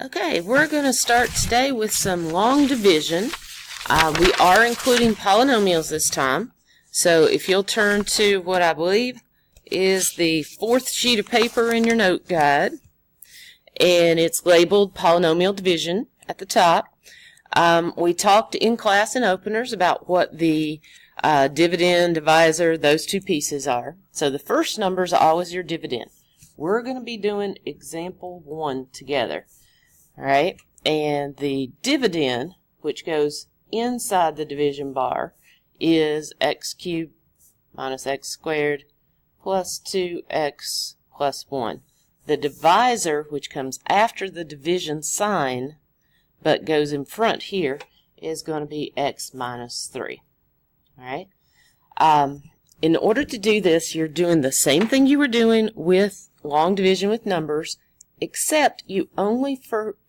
Okay, we're going to start today with some long division. We are including polynomials this time. So if you'll turn to what I believe is the 4th sheet of paper in your note guide, and it's labeled polynomial division at the top. We talked in class in openers about what the dividend, divisor, those two pieces are. So the first number is always your dividend. We're going to be doing example 1 together. All right, and the dividend, which goes inside the division bar, is x cubed minus x squared plus 2x plus 1. The divisor, which comes after the division sign but goes in front here, is going to be x minus 3. All right. In order to do this, you're doing the same thing you were doing with long division with numbers, except you only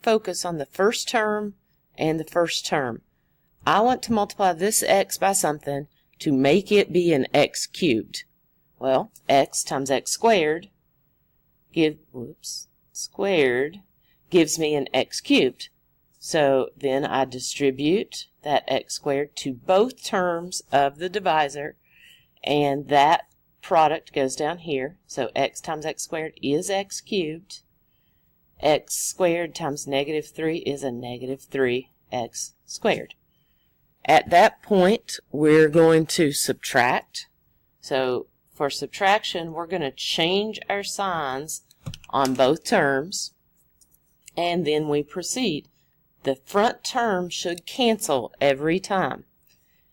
focus on the first term and the first term. I want to multiply this x by something to make it be an x cubed. Well, x times x squared gives me an x cubed. So then I distribute that x squared to both terms of the divisor, and that product goes down here. So x times x squared is x cubed. X squared times negative 3 is a negative 3x squared. At that point, we're going to subtract. So for subtraction, we're going to change our signs on both terms, and then we proceed. The front term should cancel every time,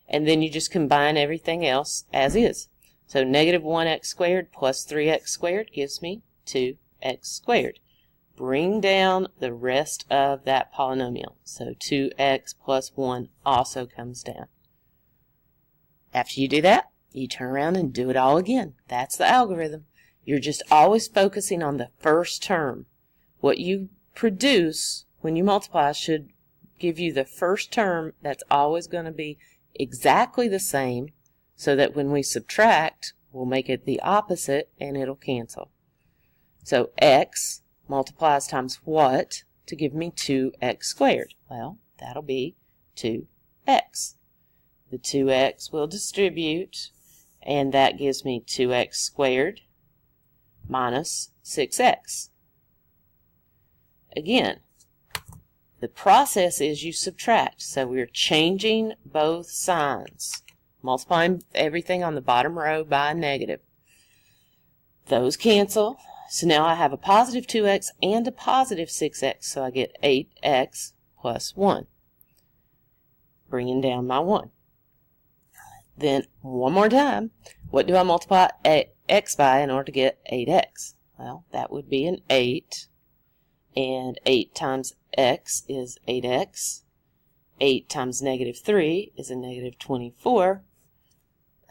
and then you just combine everything else as is. So negative 1x squared plus 3x squared gives me 2x squared. Bring down the rest of that polynomial. So 2x plus 1 also comes down. After you do that, you turn around and do it all again. That's the algorithm. You're just always focusing on the first term. What you produce when you multiply should give you the first term that's always going to be exactly the same, so that when we subtract, we'll make it the opposite and it'll cancel. So x multiplies times what to give me 2x squared? Well, that'll be 2x. The 2x will distribute, and that gives me 2x squared minus 6x. Again, the process is you subtract, so we're changing both signs, multiplying everything on the bottom row by a negative. Those cancel. So now I have a positive 2x and a positive 6x, so I get 8x plus 1, bringing down my 1. Then, one more time, what do I multiply x by in order to get 8x? Well, that would be an 8, and 8 times x is 8x. 8 times negative 3 is a negative 24.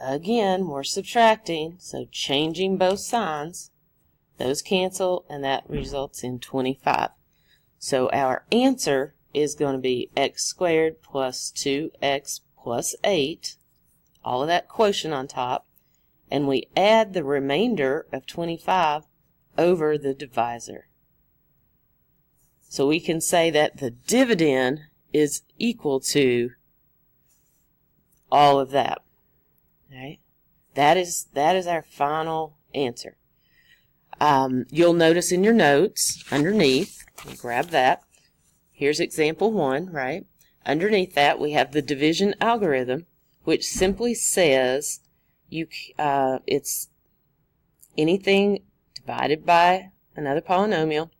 Again, we're subtracting, so changing both signs. Those cancel, and that results in 25. So our answer is going to be x squared plus 2x plus 8, all of that quotient on top, and we add the remainder of 25 over the divisor. So we can say that the dividend is equal to all of that. All right? That is our final answer. You'll notice in your notes underneath, grab that, here's example 1, right? Underneath that we have the division algorithm, which simply says it's anything divided by another polynomial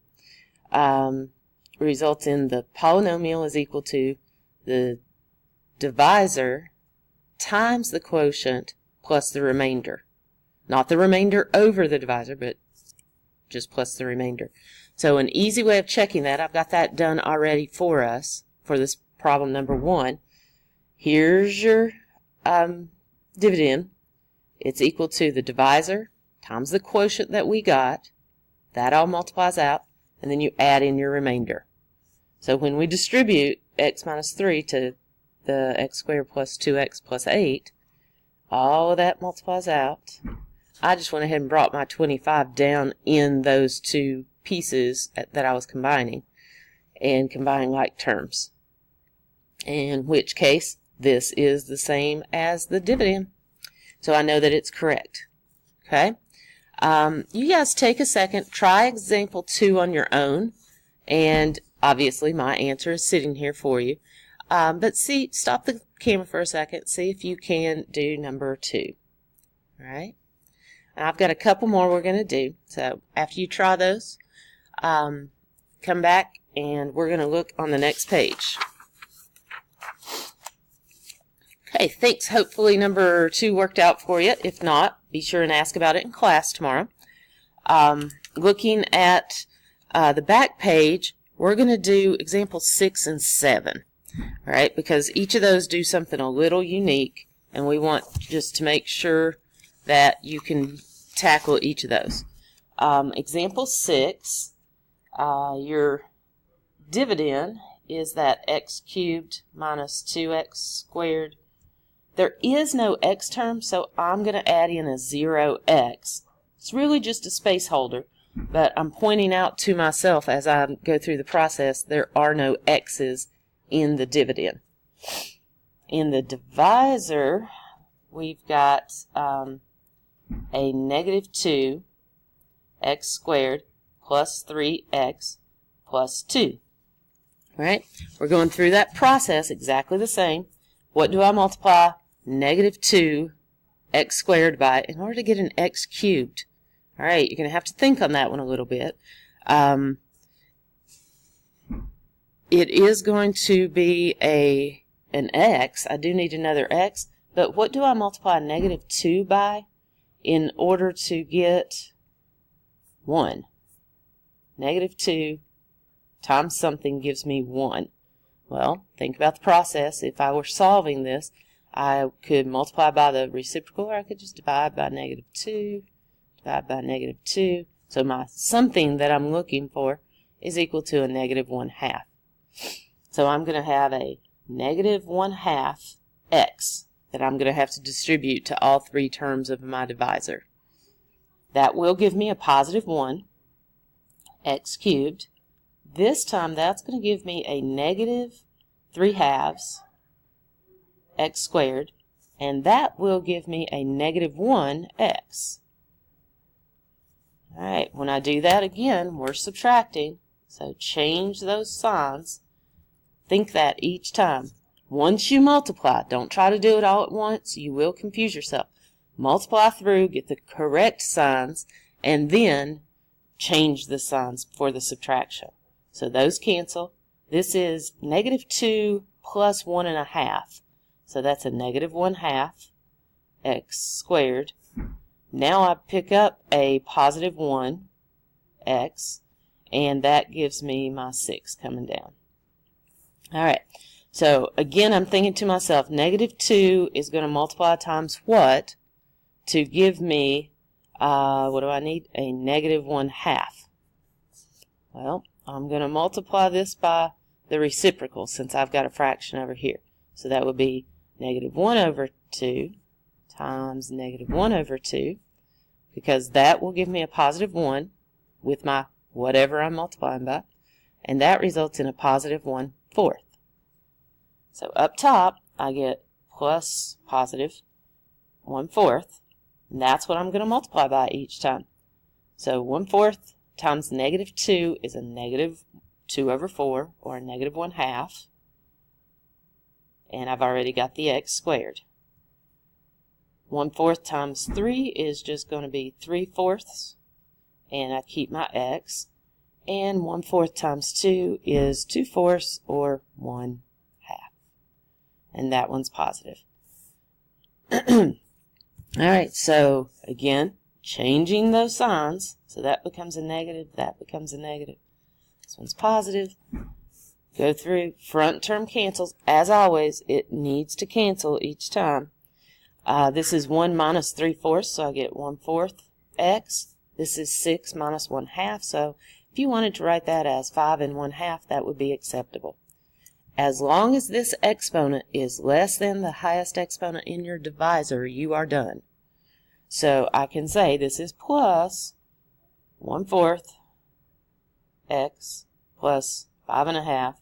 results in the polynomial is equal to the divisor times the quotient plus the remainder. Not the remainder over the divisor, but just plus the remainder. So an easy way of checking that, I've got that done already for us for this problem number 1. Here's your dividend. It's equal to the divisor times the quotient that we got. That all multiplies out, and then you add in your remainder. So when we distribute x minus 3 to the x squared plus 2x plus 8, all of that multiplies out. I just went ahead and brought my 25 down in those two pieces that I was combining. and combine like terms. In which case, this is the same as the dividend. So I know that it's correct. Okay? You guys take a second, try example 2 on your own, and obviously my answer is sitting here for you. But see, stop the camera for a second, see if you can do number 2. All right? And I've got a couple more we're going to do. So after you try those, come back and we're going to look on the next page. Okay, thanks. Hopefully number 2 worked out for you. If not, be sure and ask about it in class tomorrow. Looking at the back page, we're going to do examples 6 and 7. All right, because each of those do something a little unique, and we want just to make sure that you can tackle each of those. Example 6, your dividend is that x cubed minus 2x squared. There is no x term, so I'm going to add in a 0x. It's really just a space holder, but I'm pointing out to myself as I go through the process there are no x's in the dividend. In the divisor, we've got a negative 2 x squared plus 3x plus 2. All right? We're going through that process exactly the same. What do I multiply negative 2 x squared by in order to get an x cubed? All right, you're going to have to think on that one a little bit. It is going to be an x. I do need another x, but what do I multiply negative 2 by in order to get 1? Negative 2 times something gives me 1. Well, think about the process. If I were solving this, I could multiply by the reciprocal, or I could just divide by negative 2, divide by negative 2. So my something that I'm looking for is equal to a negative 1/2. So I'm going to have a negative 1/2 x that I'm going to have to distribute to all 3 terms of my divisor. That will give me a positive 1, x cubed. This time that's going to give me a negative 3/2 x squared, and that will give me a negative 1x. Alright, when I do that again, we're subtracting, so change those signs. Think that each time. Once you multiply, don't try to do it all at once, you will confuse yourself. Multiply through, get the correct signs, and then change the signs for the subtraction. So those cancel. This is negative 2 plus 1/2. So that's a negative 1/2 x squared. Now I pick up a positive 1 x, and that gives me my 6 coming down. Alright, so again I'm thinking to myself, negative 2 is going to multiply times what to give me, what do I need? A negative 1/2. Well, I'm going to multiply this by the reciprocal since I've got a fraction over here. So that would be negative 1 over 2 times negative 1 over 2, because that will give me a positive 1 with my whatever I'm multiplying by, and that results in a positive 1/4. So up top, I get plus positive 1/4, and that's what I'm going to multiply by each time. So 1/4 times negative 2 is a negative 2 over 4, or a negative 1/2, and I've already got the x squared. 1/4 times 3 is just going to be 3/4, and I keep my x, and 1/4 times 2 is 2/4, or 1/2, and that one's positive. Alright, so again, changing those signs, so that becomes a negative, that becomes a negative. This one's positive. Go through, front term cancels. As always, it needs to cancel each time. This is 1 minus 3/4, so I get 1/4 x. This is 6 minus 1/2, so if you wanted to write that as 5 and 1/2, that would be acceptable. As long as this exponent is less than the highest exponent in your divisor, you are done. So I can say this is plus 1/4 x plus 5.5.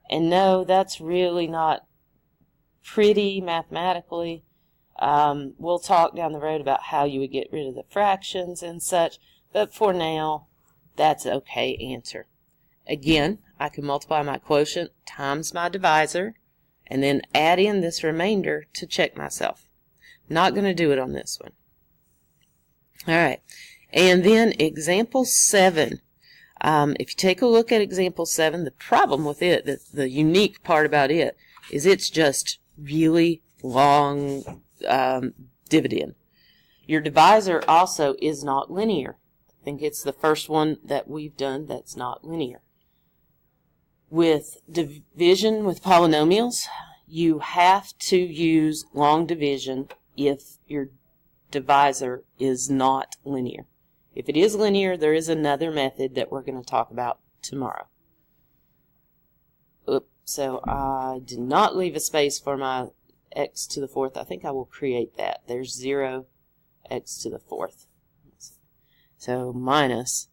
And no, that's really not pretty mathematically. We'll talk down the road about how you would get rid of the fractions and such, but for now, that's an okay answer. Again, I can multiply my quotient times my divisor, and then add in this remainder to check myself. Not going to do it on this one. Alright, and then example 7. If you take a look at example 7, the problem with it, the unique part about it, is it's just really long dividend. Your divisor also is not linear. I think it's the first one that we've done that's not linear. With division with polynomials, you have to use long division if your divisor is not linear. If it is linear, there is another method that we're going to talk about tomorrow. Oops, so I did not leave a space for my x to the 4th. I think I will create that. There's 0 x to the 4th. So minus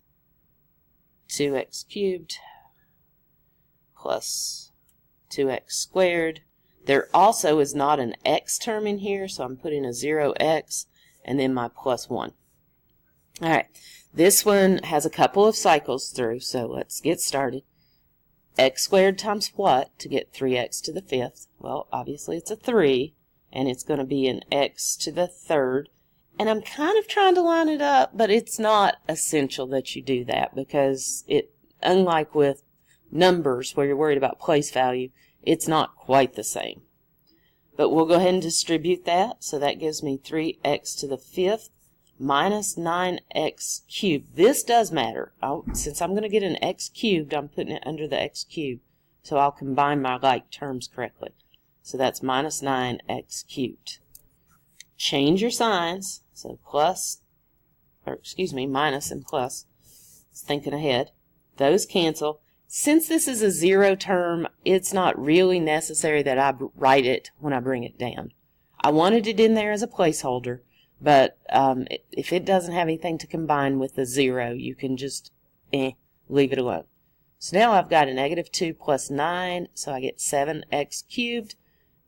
2x cubed plus 2x squared. There also is not an x term in here, so I'm putting a 0x and then my plus 1. Alright, this one has a couple of cycles through, so let's get started. X squared times what to get 3x to the 5th? Well, obviously it's a 3, and it's going to be an x to the 3rd. And I'm kind of trying to line it up, but it's not essential that you do that because unlike with numbers where you're worried about place value, it's not quite the same. But we'll go ahead and distribute that, so that gives me 3x to the 5th minus 9x cubed. This does matter. Since I'm going to get an x cubed, I'm putting it under the x cubed, so I'll combine my like terms correctly. So that's minus 9x cubed. Change your signs, so minus and plus. It's thinking ahead. Those cancel. Since this is a 0 term, it's not really necessary that I write it when I bring it down. I wanted it in there as a placeholder, but if it doesn't have anything to combine with the 0, you can just leave it alone. So now I've got a negative 2 plus 9, so I get 7x cubed.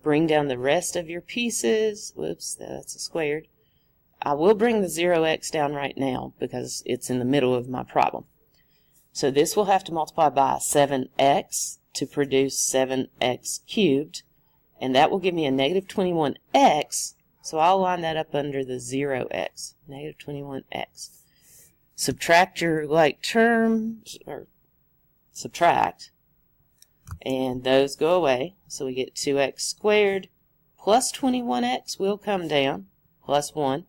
Bring down the rest of your pieces. Whoops, that's a squared. I will bring the 0x down right now because it's in the middle of my problem. So this will have to multiply by 7x to produce 7x cubed, and that will give me a negative 21x, so I'll line that up under the 0x, negative 21x. Subtract your like terms, or subtract, and those go away, so we get 2x squared plus 21x will come down, plus 1.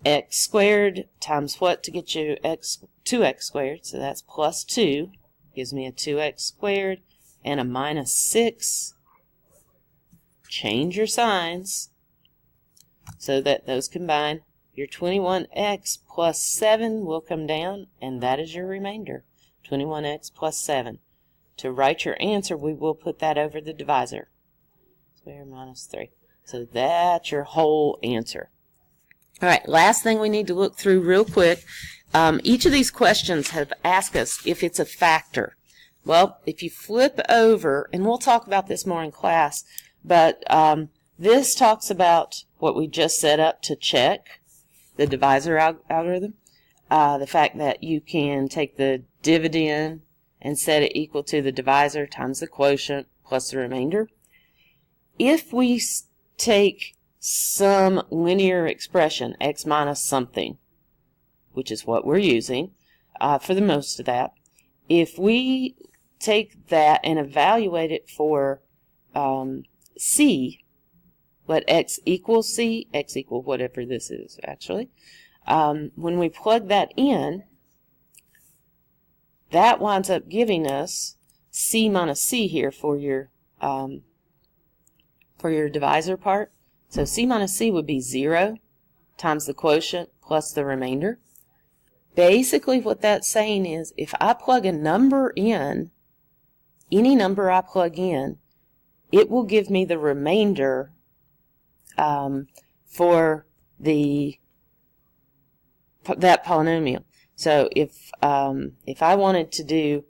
X squared times what to get you 2x squared, so that's plus 2, gives me a 2x squared and a minus 6. Change your signs so that those combine. Your 21x plus 7 will come down, and that is your remainder, 21x plus 7. To write your answer, we will put that over the divisor. Square minus 3. So that's your whole answer. Alright, last thing we need to look through real quick. Each of these questions have asked us if it's a factor. Well, if you flip over, and we'll talk about this more in class, but this talks about what we just set up to check the divisor algorithm. The fact that you can take the dividend and set it equal to the divisor times the quotient plus the remainder. If we take some linear expression, x minus something, which is what we're using for the most of that, if we take that and evaluate it for c, let x equal c, x equal whatever this is actually, when we plug that in, that winds up giving us c minus c here for your divisor part. So c minus c would be 0 times the quotient plus the remainder. Basically what that's saying is if I plug a number in, any number I plug in, it will give me the remainder for that polynomial. So if I wanted to do